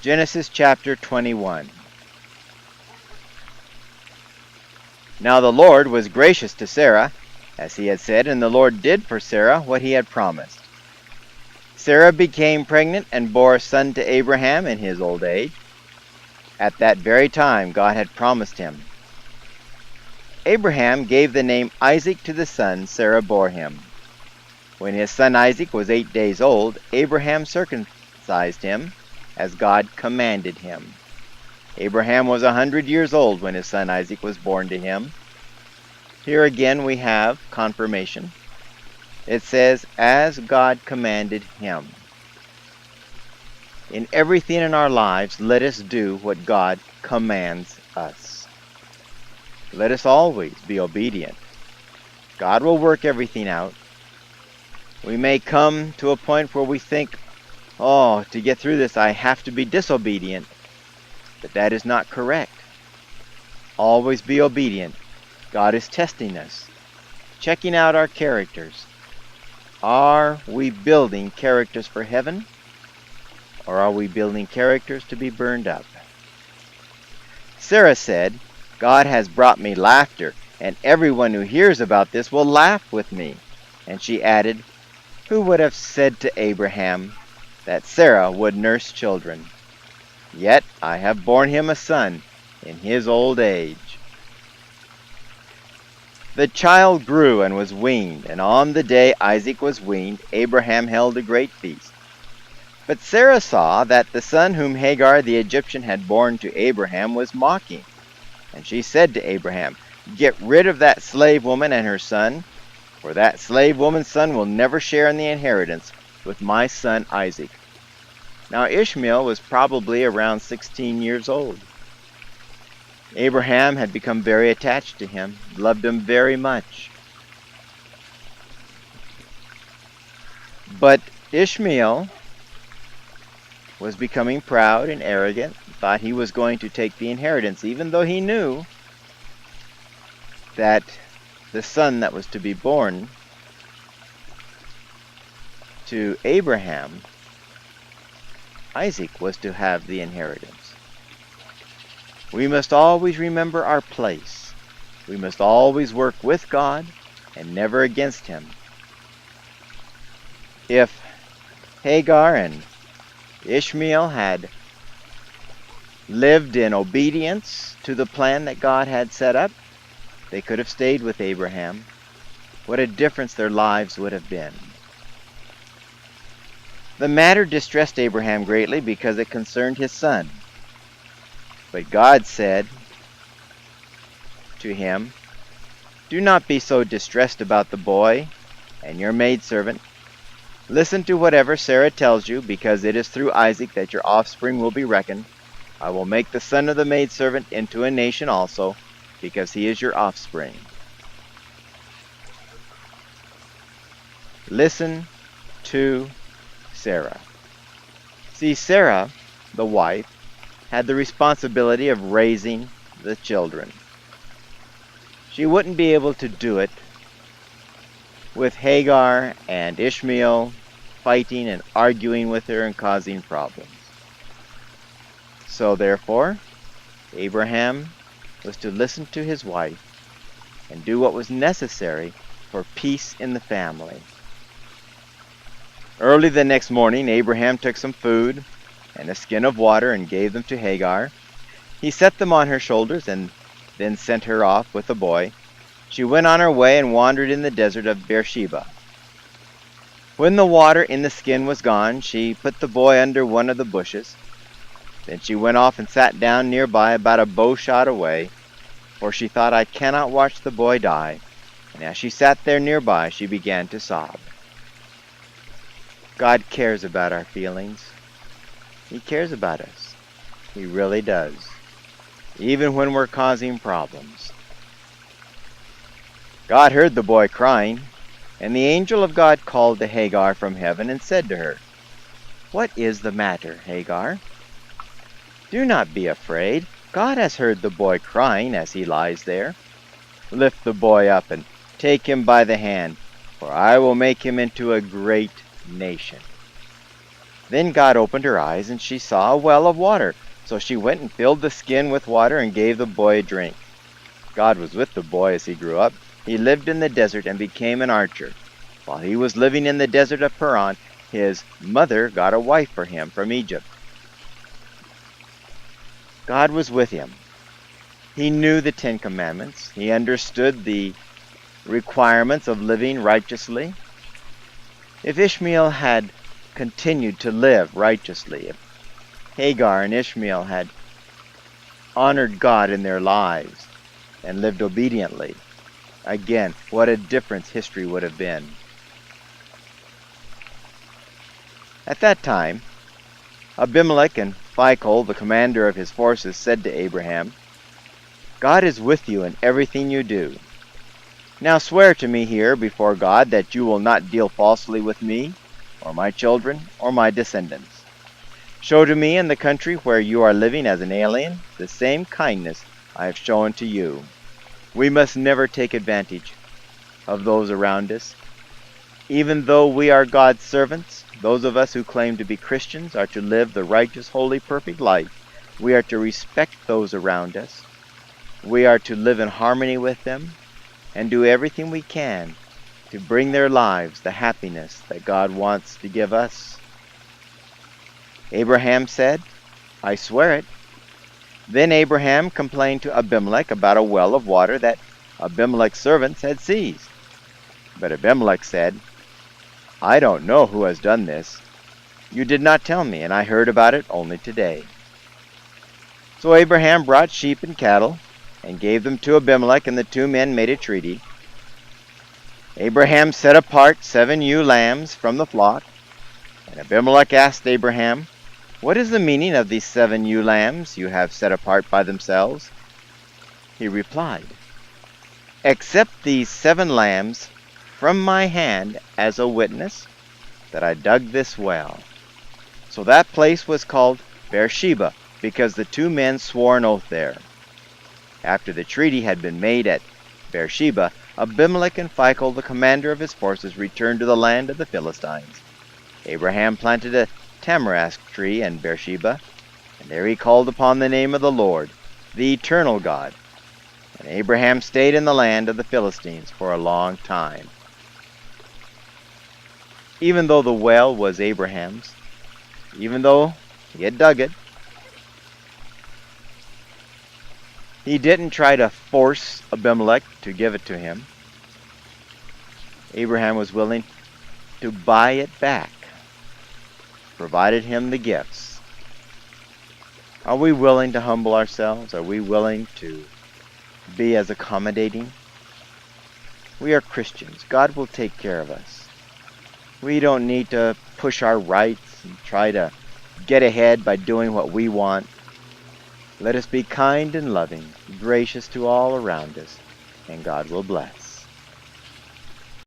Genesis chapter 21. Now the Lord was gracious to Sarah, as he had said, and the Lord did for Sarah what he had promised. Sarah became pregnant and bore a son to Abraham in his old age. At that very time God had promised him. Abraham gave the name Isaac to the son Sarah bore him. When his son Isaac was 8 days old, Abraham circumcised him, as God commanded him. Abraham was 100 years old when his son Isaac was born to him. Here again we have confirmation. It says, as God commanded him. In everything in our lives, let us do what God commands us. Let us always be obedient. God will work everything out. We may come to a point where we think, oh, to get through this I have to be disobedient. But that is not correct. Always be obedient. God is testing us, checking out our characters. Are we building characters for heaven? Or are we building characters to be burned up? Sarah said, God has brought me laughter, and everyone who hears about this will laugh with me. And she added, who would have said to Abraham that Sarah would nurse children? Yet I have borne him a son in his old age. The child grew and was weaned, and on the day Isaac was weaned, Abraham held a great feast. But Sarah saw that the son whom Hagar the Egyptian had borne to Abraham was mocking. And she said to Abraham, get rid of that slave woman and her son, for that slave woman's son will never share in the inheritance with my son Isaac. Now Ishmael was probably around 16 years old. Abraham had become very attached to him, loved him very much. But Ishmael was becoming proud and arrogant, thought he was going to take the inheritance, even though he knew that the son that was to be born to Abraham, Isaac, was to have the inheritance. We must always remember our place. We must always work with God and never against him. If Hagar and Ishmael had lived in obedience to the plan that God had set up, they could have stayed with Abraham. What a difference their lives would have been. The matter distressed Abraham greatly because it concerned his son. But God said to him, do not be so distressed about the boy and your maidservant. Listen to whatever Sarah tells you, because it is through Isaac that your offspring will be reckoned. I will make the son of the maidservant into a nation also, because he is your offspring. Listen to Sarah. See, Sarah, the wife, had the responsibility of raising the children. She wouldn't be able to do it with Hagar and Ishmael fighting and arguing with her and causing problems. So therefore, Abraham was to listen to his wife and do what was necessary for peace in the family. Early the next morning, Abraham took some food and a skin of water and gave them to Hagar. He set them on her shoulders and then sent her off with the boy. She went on her way and wandered in the desert of Beersheba. When the water in the skin was gone, she put the boy under one of the bushes. Then she went off and sat down nearby, about a bow shot away, for she thought, I cannot watch the boy die. And as she sat there nearby, she began to sob. God cares about our feelings. He cares about us. He really does. Even when we're causing problems. God heard the boy crying, and the angel of God called to Hagar from heaven and said to her, what is the matter, Hagar? Do not be afraid. God has heard the boy crying as he lies there. Lift the boy up and take him by the hand, for I will make him into a great nation. Then God opened her eyes, and she saw a well of water. So she went and filled the skin with water and gave the boy a drink. God was with the boy as he grew up. He lived in the desert and became an archer. While he was living in the desert of Paran, his mother got a wife for him from Egypt. God was with him. He knew the Ten Commandments. He understood the requirements of living righteously. If Ishmael had continued to live righteously, if Hagar and Ishmael had honored God in their lives and lived obediently, again, what a difference history would have been. At that time, Abimelech and Phicol, the commander of his forces, said to Abraham, God is with you in everything you do. Now swear to me here before God that you will not deal falsely with me, or my children, or my descendants. Show to me in the country where you are living as an alien the same kindness I have shown to you. We must never take advantage of those around us. Even though we are God's servants, those of us who claim to be Christians are to live the righteous, holy, perfect life. We are to respect those around us. We are to live in harmony with them and do everything we can to bring their lives the happiness that God wants to give us. Abraham said, I swear it. Then Abraham complained to Abimelech about a well of water that Abimelech's servants had seized. But Abimelech said, I don't know who has done this. You did not tell me, and I heard about it only today. So Abraham brought sheep and cattle and gave them to Abimelech, and the two men made a treaty. Abraham set apart 7 ewe lambs from the flock, and Abimelech asked Abraham, What is the meaning of these 7 ewe lambs you have set apart by themselves? He replied, Accept these 7 lambs from my hand as a witness that I dug this well. So that place was called Beersheba, because the 2 men swore an oath there. After the treaty had been made at Beersheba, Abimelech and Phicol, the commander of his forces, returned to the land of the Philistines. Abraham planted a tamarisk tree in Beersheba, and there he called upon the name of the Lord, the eternal God. And Abraham stayed in the land of the Philistines for a long time. Even though the well was Abraham's, even though he had dug it, he didn't try to force Abimelech to give it to him. Abraham was willing to buy it back, provided him the gifts. Are we willing to humble ourselves? Are we willing to be as accommodating? We are Christians. God will take care of us. We don't need to push our rights and try to get ahead by doing what we want. Let us be kind and loving, gracious to all around us, and God will bless.